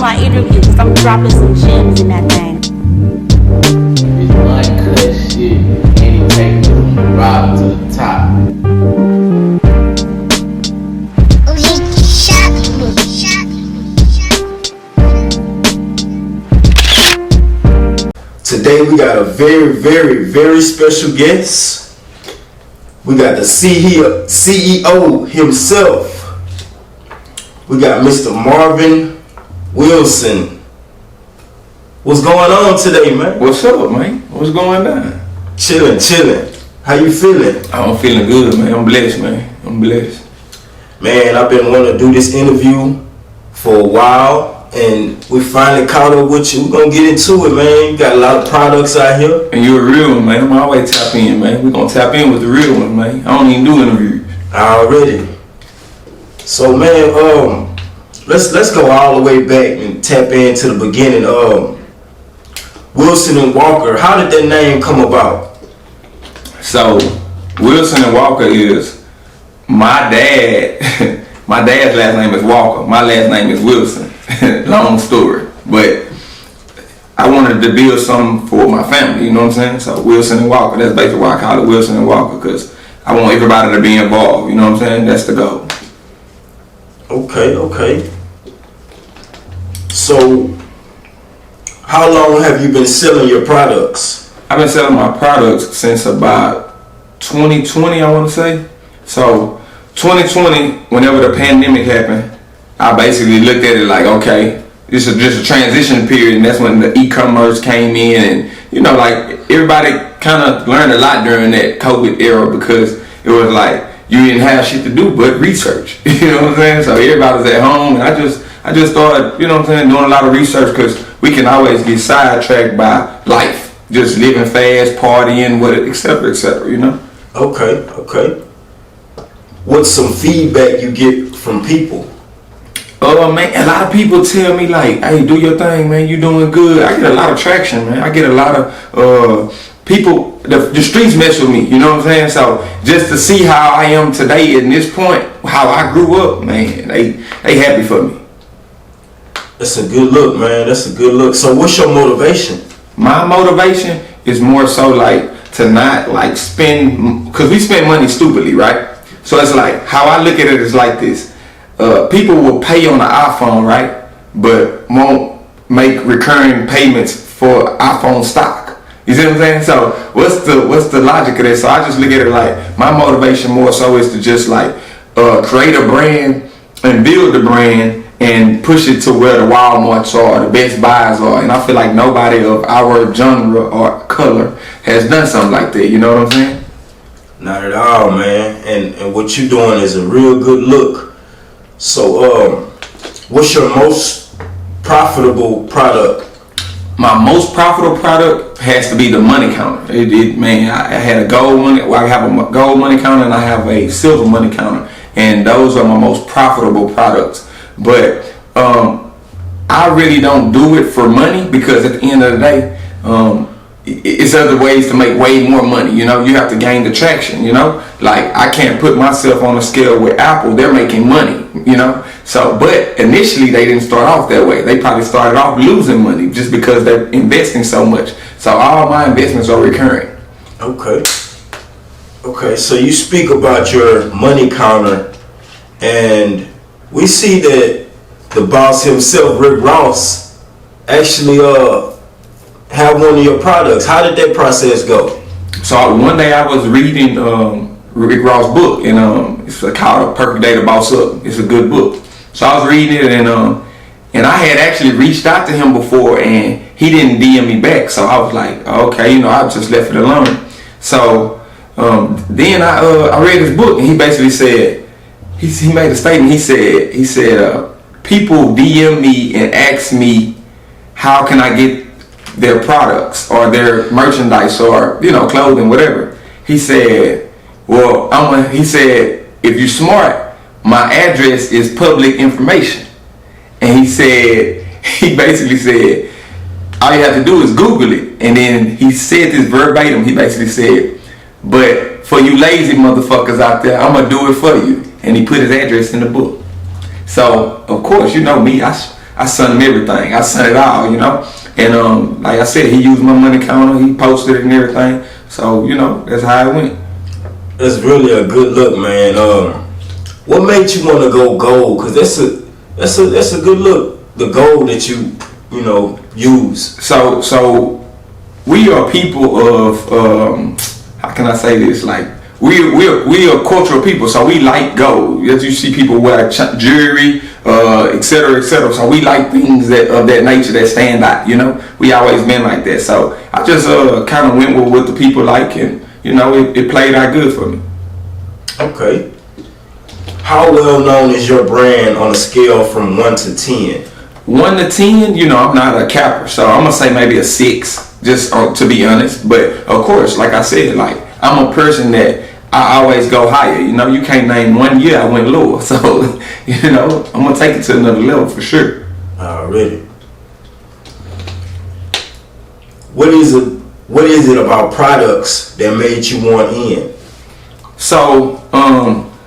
my interview because I'm dropping some gems in that thing. It's uncut shit, and he take it from the bottom to the top. Today we got a very special guest. We got the CEO himself. We got Mr. Marvin Wilson. What's going on today, man? What's up, man? What's going on? Chilling. How you feeling? I'm feeling good, man. I'm blessed, man. I'm blessed. Man, I've been wanting to do this interview for a while, and we finally caught up with you. We're gonna get into it, man. You got a lot of products out here. And you're a real one, man. I'm always tap in, man. We're gonna tap in with the real one, man. I don't even do interviews. Already. So, man, let's go all the way back and tap into the beginning. Wilson&Walker, how did that name come about? So, Wilson&Walker is my dad. My dad's last name is Walker. My last name is Wilson. Long story. But I wanted to build something for my family, you know what I'm saying? So, Wilson&Walker, that's basically why I call it Wilson&Walker, because I want everybody to be involved, you know what I'm saying? That's the goal. Okay. So, how long have you been selling your products? I've been selling my products since about 2020, I want to say. So 2020, whenever the pandemic happened, I basically looked at it like, okay, this is just a transition period, and that's when the e-commerce came in, and you know, like everybody kind of learned a lot during that COVID era because it was like you didn't have shit to do but research. You know what I'm saying? So everybody was at home, and I just started, you know what I'm saying, doing a lot of research because we can always get sidetracked by life, just living fast, partying, etc., you know? Okay. What's some feedback you get from people? Man, a lot of people tell me like, hey, do your thing, man, you doing good. I get a lot of traction, man. I get a lot of people, the streets mess with me, you know what I'm saying? So just to see how I am today at this point, how I grew up, man, they happy for me. That's a good look, man. That's a good look. So what's your motivation? My motivation is more so like to not like spend, because we spend money stupidly, right? So it's like, how I look at it is like this. People will pay on the iPhone, right? But won't make recurring payments for iPhone stock. You see what I'm saying? So what's the logic of this? So I just look at it like, my motivation more so is to just like create a brand and build the brand and push it to where the Walmarts are, the Best Buys are, and I feel like nobody of our genre or color has done something like that. You know what I'm saying? Not at all, man. And what you're doing is a real good look. So, what's your most profitable product? My most profitable product has to be the money counter. Man, I had a gold money. Well, I have a gold money counter and I have a silver money counter, and those are my most profitable products. But I really don't do it for money because at the end of the day, it's other ways to make way more money. You know, you have to gain the traction, you know, like I can't put myself on a scale with Apple. They're making money, you know. So, but initially they didn't start off that way. They probably started off losing money just because they're investing so much. So all my investments are recurring. Okay. So you speak about your money counter, and we see that the boss himself, Rick Ross, actually have one of your products. How did that process go? So one day I was reading Rick Ross' book, and it's called A Perfect Day to Boss Up. It's a good book. So I was reading it, and I had actually reached out to him before, and he didn't DM me back. So I was like, okay, you know, I just left it alone. So then I read his book, and he basically said, he made a statement. He said, people DM me and ask me how can I get their products or their merchandise or, you know, clothing, whatever. He said, well, if you're smart, my address is public information. And he basically said, all you have to do is Google it. And then he said this verbatim. He basically said, but for you lazy motherfuckers out there, I'm gonna do it for you. And he put his address in the book. So of course, you know me, I I sent him everything. I sent it all, you know. And like I said, he used my money counter. He posted it and everything. So you know, that's how it went. That's really a good look, man. What made you want to go gold? Cause that's a good look. The gold that you use. So we are people of how can I say this? Like we are cultural people, so we like gold. As you see people wear jewelry, etc., etc. So we like things that of that nature that stand out. You know, we always been like that. So I just kind of went with what the people like, and you know, it played out good for me. Okay. How well known is your brand on a scale from 1 to 10? 1 to 10, you know, I'm not a capper, so I'm gonna say maybe a 6, just to be honest. But of course, like I said, like I'm a person that I always go higher. You know, you can't name 1 year I went lower, so you know, I'm gonna take it to another level for sure. Already. What is it about products that made you want in? So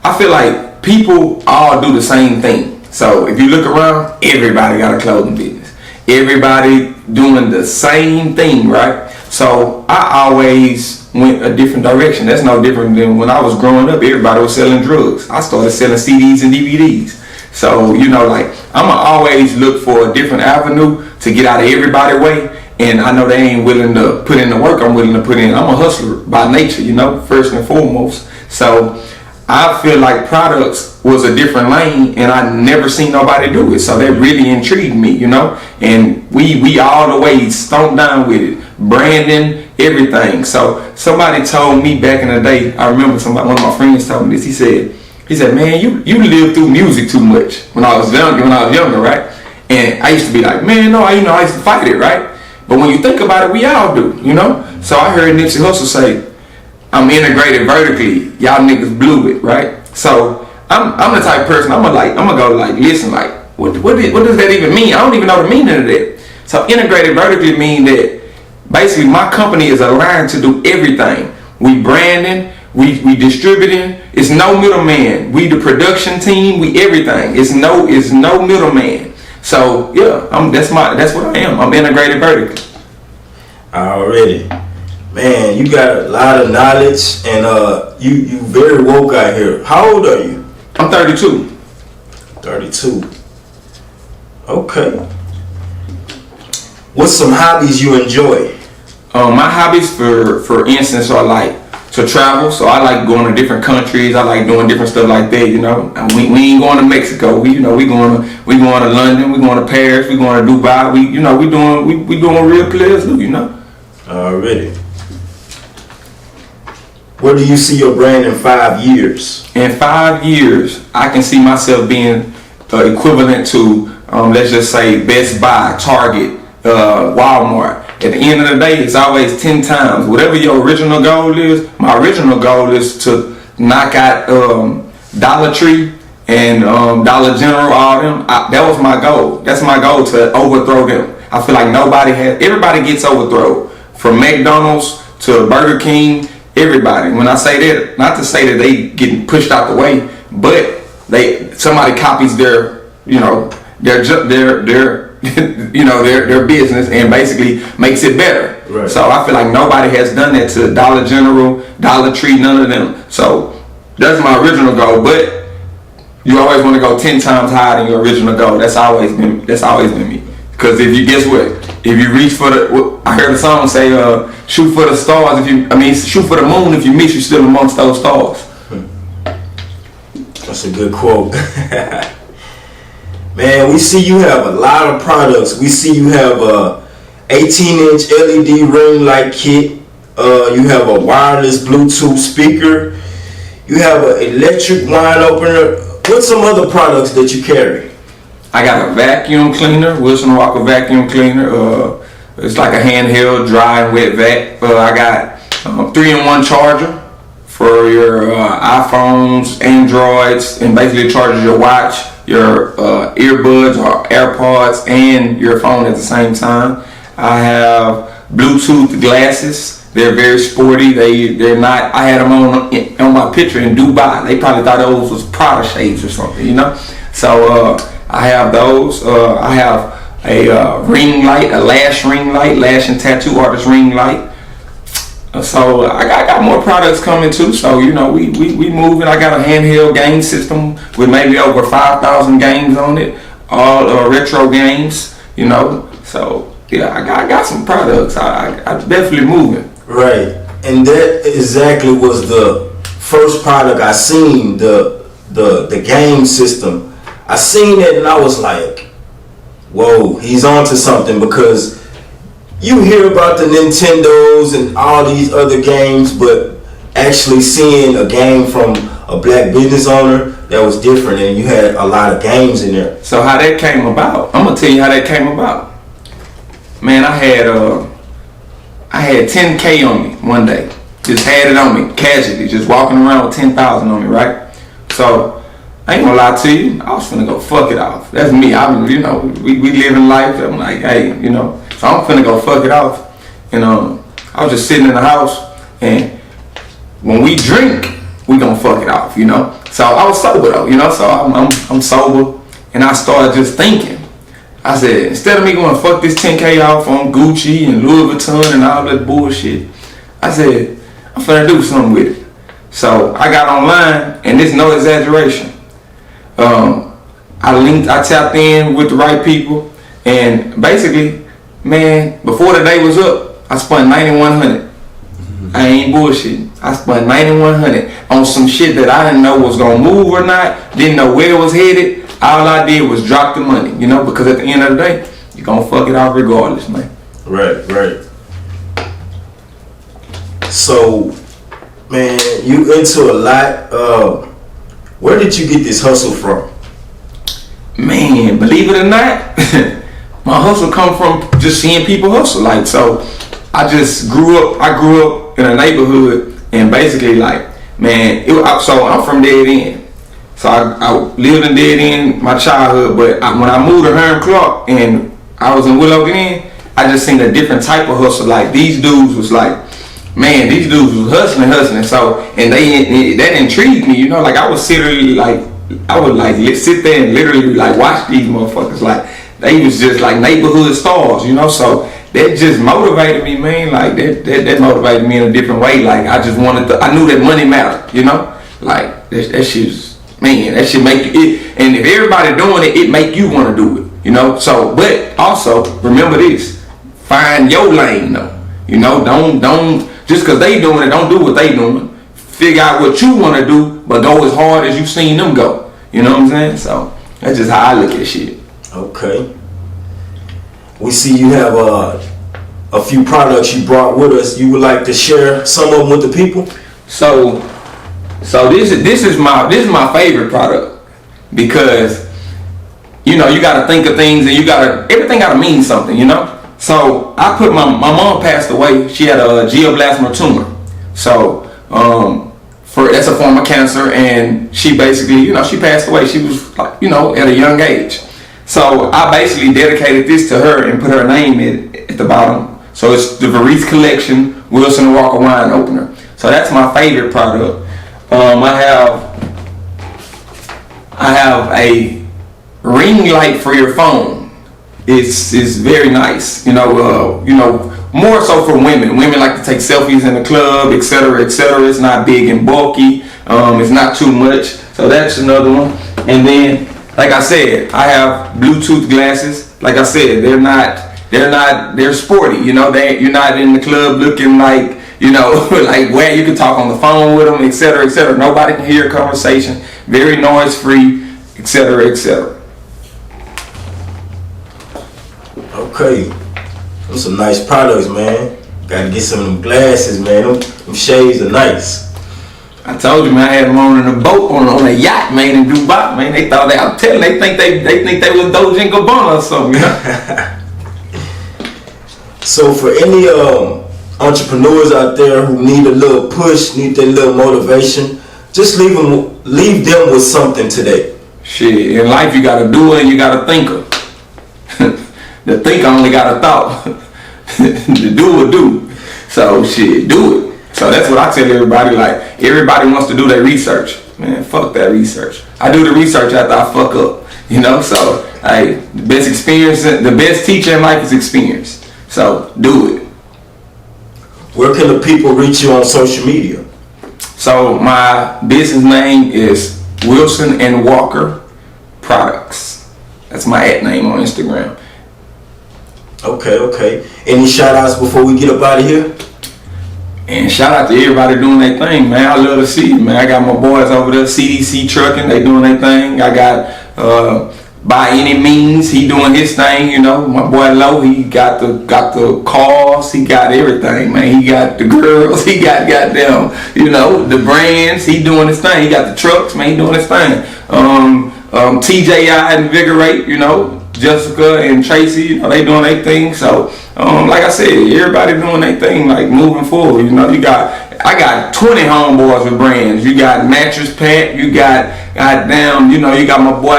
I feel like people all do the same thing. So if you look around, everybody got a clothing business. Everybody doing the same thing, right? So I always went a different direction. That's no different than when I was growing up. Everybody was selling drugs. I started selling CDs and DVDs. So, you know, like I'ma always look for a different avenue to get out of everybody's way. And I know they ain't willing to put in the work I'm willing to put in. I'm a hustler by nature, you know, first and foremost. So I feel like products was a different lane, and I never seen nobody do it. So that really intrigued me, you know. And we all the way stomped down with it, branding, everything. So somebody told me back in the day. I remember one of my friends told me this. He said, man, you lived through music too much when I was younger, right? And I used to be like, man, no, I used to fight it, right? But when you think about it, we all do, you know. So I heard Nipsey Hussle say, I'm integrated vertically. Y'all niggas blew it, right? So I'm the type of person I'm gonna go like listen, like what does that even mean? I don't even know the meaning of that. So integrated vertically mean that basically my company is aligned to do everything. We branding, we distributing. It's no middleman. We the production team. We everything. It's no middleman. So yeah, that's what I am. I'm integrated vertically. Already. Man, you got a lot of knowledge, and you very woke out here. How old are you? I'm 32. 32. Okay. What's some hobbies you enjoy? My hobbies, for instance, are like to travel. So I like going to different countries. I like doing different stuff like that. You know, we ain't going to Mexico. We going to London. We going to Paris. We going to Dubai. We doing real players do. You know. Already. Where do you see your brand in 5 years? In 5 years, I can see myself being equivalent to, let's just say, Best Buy, Target, Walmart. At the end of the day, it's always 10 times. Whatever your original goal is, my original goal is to knock out Dollar Tree and Dollar General, all them. That was my goal. That's my goal, to overthrow them. I feel like everybody gets overthrown. From McDonald's to Burger King, everybody. When I say that, not to say that they getting pushed out the way, but somebody copies their business and basically makes it better. Right. So I feel like nobody has done that to Dollar General, Dollar Tree, none of them. So that's my original goal. But you always want to go 10 times higher than your original goal. That's always been me. Because if you reach for I heard a song say, shoot for the stars. Shoot for the moon. If you miss, you're still amongst those stars. That's a good quote. Man, we see you have a lot of products. We see you have a 18-inch LED ring light kit. You have a wireless Bluetooth speaker. You have an electric wine opener. What's some other products that you carry? I got a vacuum cleaner, Wilson&Walker vacuum cleaner. It's like a handheld dry and wet vac. I got 3-in-1 charger for your iPhones, Androids, and basically it charges your watch, your earbuds or AirPods, and your phone at the same time. I have Bluetooth glasses. They're very sporty. They're not. I had them on my picture in Dubai. They probably thought those was Prada shades or something, you know. So I have those. I have a ring light, a lash ring light, lash and tattoo artist ring light. So I got more products coming too. So we moving. I got a handheld game system with maybe over 5,000 games on it, all retro games. So yeah, I got some products. I definitely moving. Right, and that exactly was the first product I seen, the game system. I seen it and I was like, whoa, he's onto something, because you hear about the Nintendos and all these other games, but actually seeing a game from a black business owner, that was different, and you had a lot of games in there. So how that came about, I'm gonna tell you how that came about. Man, I had 10K on me one day. Just had it on me, casually, just walking around with 10,000 on me, right? So I ain't gonna lie to you, I was finna go fuck it off. That's me. We living life. I'm like, hey, so I'm finna go fuck it off. I was just sitting in the house, and when we drink, we gonna fuck it off, So I was sober though, so I'm sober, and I started just thinking. I said, instead of me going to fuck this 10K off on Gucci and Louis Vuitton and all that bullshit, I said, I'm finna do something with it. So I got online, and this no exaggeration. I tapped in with the right people, and basically, man, before the day was up, I spent $9,100. I ain't bullshitting. I spent $9,100 on some shit that I didn't know was gonna move or not, didn't know where it was headed. All I did was drop the money, because at the end of the day, you're gonna fuck it off regardless, man. Right. So, man, you into a lot. Where did you get this hustle from? Man, believe it or not, my hustle come from just seeing people hustle. Like, so I grew up in a neighborhood, and basically, like, man, so I'm from Dead End. So I lived in Dead End my childhood, but when I moved to Hiram Clark and I was in Willow Glen, I just seen a different type of hustle. Like, these dudes was like, man, these dudes was hustling. So, and that intrigued me, like I would sit there and literally like watch these motherfuckers. Like, they was just like neighborhood stars, So that just motivated me, man. Like that motivated me in a different way. Like, I just I knew that money mattered, Like that shit was. Man, that should make you and if everybody doing it, it make you want to do it, So, but also remember this: find your lane, though. Don't just because they doing it, don't do what they doing. Figure out what you want to do, but go as hard as you seen them go. You know what I'm saying? So that's just how I look at shit. Okay. We see you have a few products you brought with us. You would like to share some of them with the people? So this is my favorite product, because you gotta think of things, and everything gotta mean something, So I put my mom passed away. She had a glioblastoma tumor. So that's a form of cancer, and she basically, she passed away. She was like, at a young age. So I basically dedicated this to her and put her name at the bottom. So it's the Verease collection Wilson&Walker wine opener. So that's my favorite product. I have a ring light for your phone. It's very nice, more so for women. Women like to take selfies in the club, etc., etc. It's not big and bulky. It's not too much. So that's another one. And then, like I said, I have Bluetooth glasses. Like I said, they're sporty. You're not in the club looking like, like where you can talk on the phone with them, etc., etc. Nobody can hear a conversation. Very noise free, etc., etc. Okay, those some nice products, man. Gotta get some of them glasses, man. Them shades are nice. I told you, man. I had them on in a boat on a yacht, man, in Dubai, man. They thought I'm telling. They think they was Dolce & Gabbana or something. So for any entrepreneurs out there who need a little push, need that little motivation, just leave them with something today. Shit, in life you gotta do it and you gotta think of. The thinker only got a thought. The doer do. So shit, do it. So that's what I tell everybody. Like, everybody wants to do their research. Man, fuck that research. I do the research after I fuck up. You know, so the best experience, the best teacher in life is experience. So do it. Where can the people reach you on social media? So my business name is Wilson&Walker.Products. That's my @ name on Instagram. Okay. Any shout outs before we get up out of here? And shout out to everybody doing their thing, man. I love to see it, man. I got my boys over there, CDC Trucking, they doing their thing. I got By Any Means, he doing his thing, you know. My boy Low, he got the cars, he got everything, man. He got the girls, he got goddamn, you know, the brands, he doing his thing. He got the trucks, man, he doing his thing. TJI Invigorate, you know, Jessica and Tracy, you know, they doing their thing. So, like I said, everybody doing their thing, like moving forward. You know, I got 20 homeboys with brands. You got Mattress Pack, you got goddamn, you know, you got my boy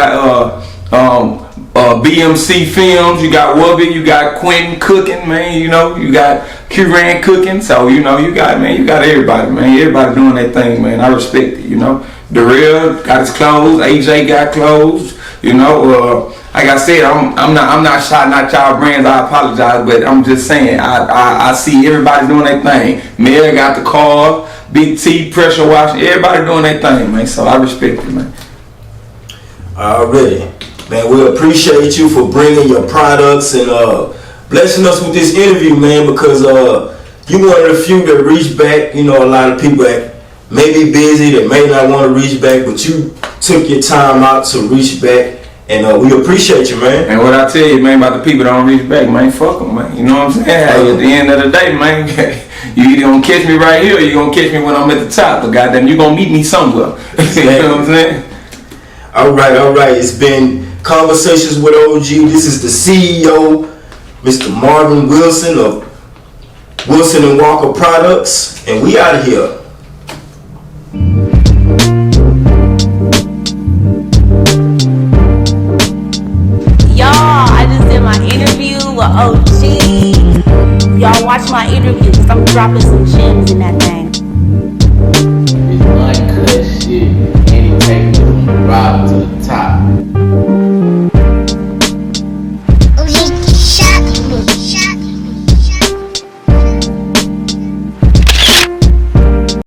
BMC Films, you got Wubby, you got Quentin Cooking, man, you know, you got Hiram Cooking. So, you know, you got everybody, man. Everybody doing their thing, man. I respect it, you know. Darrell got his clothes, AJ got clothes, you know. Like I said, I'm not shouting out y'all brands. I apologize, but I'm just saying I see everybody doing their thing. Mel got the car, Big T, pressure washing. Everybody doing their thing, man. So I respect it, man. Already, man. We appreciate you for bringing your products and blessing us with this interview, man. Because you one of the few that reach back. You know, a lot of people that may be busy, that may not want to reach back, but you took your time out to reach back. And we appreciate you, man. And what I tell you, man, about the people that don't reach back, man, fuck them, man. You know what I'm saying? Hey, at the end of the day, man, you either gonna catch me right here or you gonna catch me when I'm at the top. But goddamn, you gonna meet me somewhere. You know what I'm saying? All right. It's been Conversations with OG. This is the CEO, Mr. Marvin Wilson of Wilson&Walker Products. And we out of here. Interview with OG. Y'all watch my interview because I'm dropping some gems in that thing.